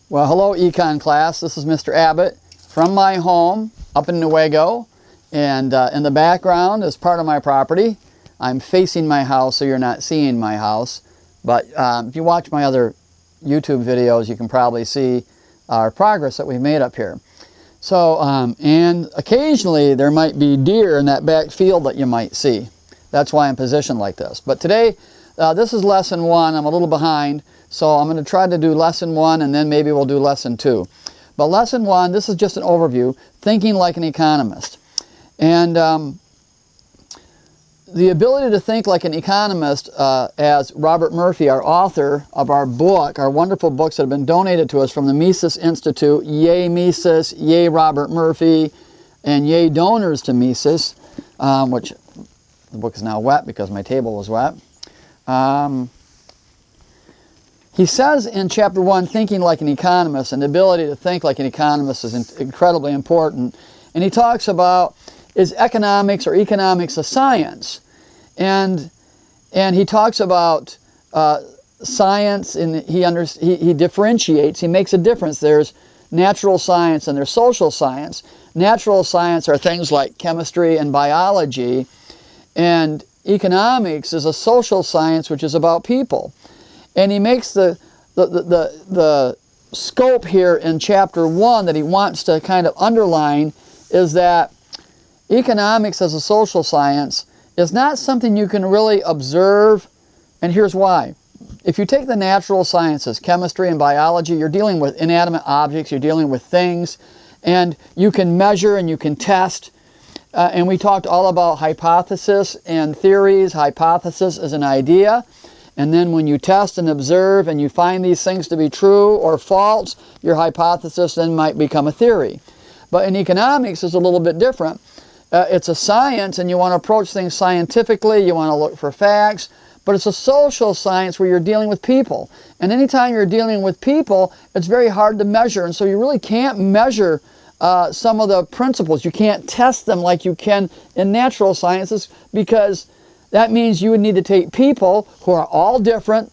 Well, hello econ class. This is Mr. Abbott from my home up in Newaygo, and in the background is part of my property. I'm facing my house, so you're not seeing my house, but if you watch my other YouTube videos, you can probably see our progress that we've made up here. So, and occasionally there might be deer in that back field that you might see. That's why I'm positioned like this. But today, this is lesson 1. I'm a little behind, so I'm going to try to do lesson 1 and then maybe we'll do lesson 2. But lesson 1, this is just an overview, thinking like an economist. And the ability to think like an economist, as Robert Murphy, our author of our book, our wonderful books that have been donated to us from the Mises Institute, yay Mises, yay Robert Murphy, and yay donors to Mises, which the book is now wet because my table was wet. He says in chapter 1, thinking like an economist, and the ability to think like an economist is incredibly important. And he talks about, is economics or economics a science? And he talks about science, and he differentiates, he makes a difference. There's natural science and there's social science. Natural science are things like chemistry and biology, and economics is a social science which is about people. And he makes the scope here in chapter 1 that he wants to kind of underline is that economics as a social science is not something you can really observe, and here's why. If you take the natural sciences, chemistry and biology, you're dealing with inanimate objects, you're dealing with things, and you can measure and you can test. And we talked all about hypothesis and theories. Hypothesis is an idea, and then when you test and observe and you find these things to be true or false, your hypothesis then might become a theory. But in economics, it's a little bit different. It's a science, and you want to approach things scientifically, you want to look for facts, but it's a social science where you're dealing with people. And anytime you're dealing with people, it's very hard to measure, and so you really can't measure some of the principles. You can't test them like you can in natural sciences, because that means you would need to take people who are all different,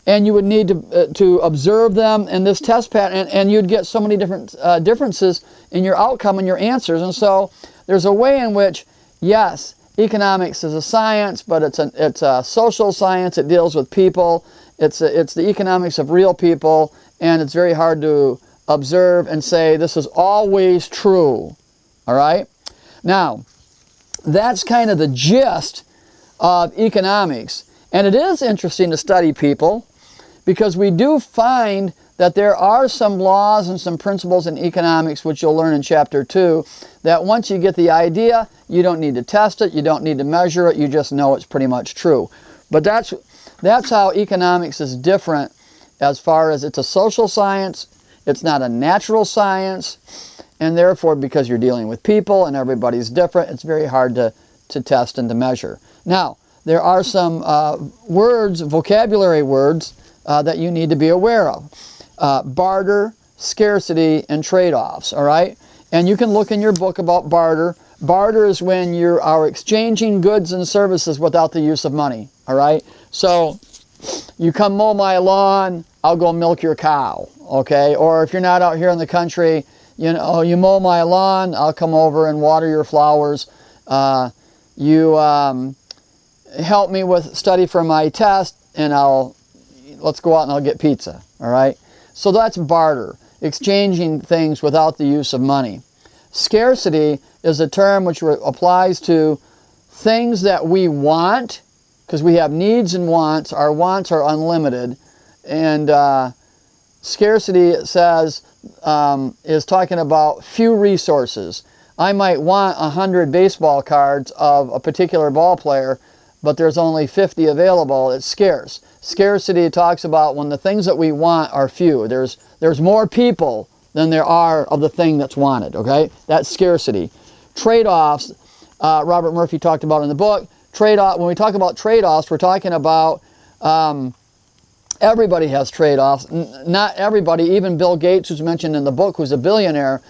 and you would need to observe them in this test pattern, and you'd get so many different differences in your outcome and your answers. And so there's a way in which, yes, economics is a science, but it's a social science. It deals with people. It's the economics of real people, and it's very hard to observe and say this is always true. All right? Now, that's kind of the gist of economics. And it is interesting to study people, because we do find that there are some laws and some principles in economics, which you'll learn in chapter 2, that once you get the idea, you don't need to test it, you don't need to measure it, you just know it's pretty much true. But that's how economics is different, as far as it's a social science, it's not a natural science, and therefore, because you're dealing with people and everybody's different, it's very hard to test and to measure. Now, there are some words, vocabulary words, that you need to be aware of. Barter, scarcity, and trade-offs, all right? And you can look in your book about barter. Barter is when you are exchanging goods and services without the use of money, all right? So, you come mow my lawn, I'll go milk your cow, okay? Or if you're not out here in the country, you know, you mow my lawn, I'll come over and water your flowers. You help me with study for my test, and let's go out and I'll get pizza, all right? So that's barter, exchanging things without the use of money. Scarcity is a term which applies to things that we want, because we have needs and wants. Our wants are unlimited. And scarcity, it says, is talking about few resources. I might want 100 baseball cards of a particular ball player, but there's only 50 available. It's scarce. Scarcity talks about when the things that we want are few. There's more people than there are of the thing that's wanted, okay? That's scarcity. Trade-offs, Robert Murphy talked about in the book. When we talk about trade-offs, we're talking about everybody has trade-offs. Not everybody, even Bill Gates, who's mentioned in the book, who's a billionaire,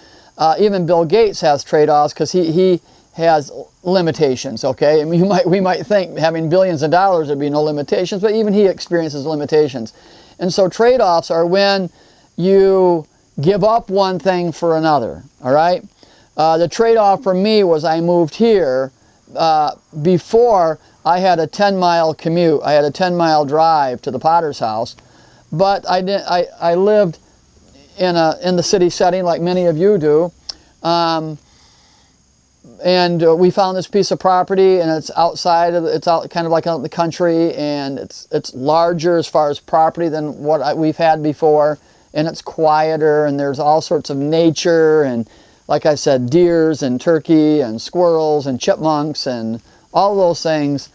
even Bill Gates has trade-offs, because he has limitations, okay? I mean, we might think having billions of dollars there'd be no limitations, but even he experiences limitations. And so trade-offs are when you give up one thing for another, all right? The trade-off for me was I moved here. Before, I had a 10-mile commute. I had a 10-mile drive to the Potter's house, but I lived in the city setting like many of you do. And we found this piece of property, and it's outside of, it's out kind of like out in the country, and it's larger as far as property than what we've had before, and it's quieter, and there's all sorts of nature, and like I said, deers and turkey and squirrels and chipmunks and all those things.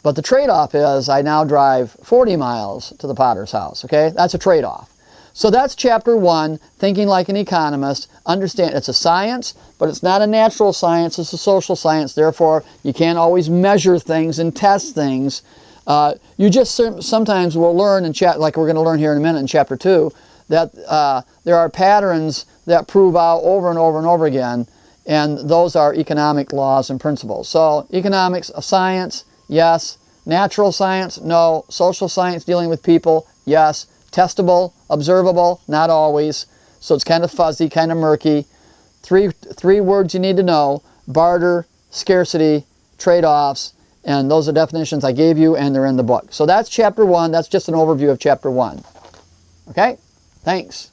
But the trade-off is I now drive 40 miles to the Potter's house, okay? That's a trade-off. So that's chapter 1, thinking like an economist. Understand it's a science, but it's not a natural science, it's a social science. Therefore, you can't always measure things and test things. You just sometimes will learn, like we're going to learn here in a minute in chapter 2, that there are patterns that prove out over and over and over again, and those are economic laws and principles. So economics, a science, yes. Natural science, no. Social science, dealing with people, yes. Testable, observable, not always. So it's kind of fuzzy, kind of murky. Three words you need to know: barter, scarcity, trade-offs, and those are definitions I gave you, and they're in the book. So that's chapter 1. That's just an overview of chapter 1. Okay? Thanks.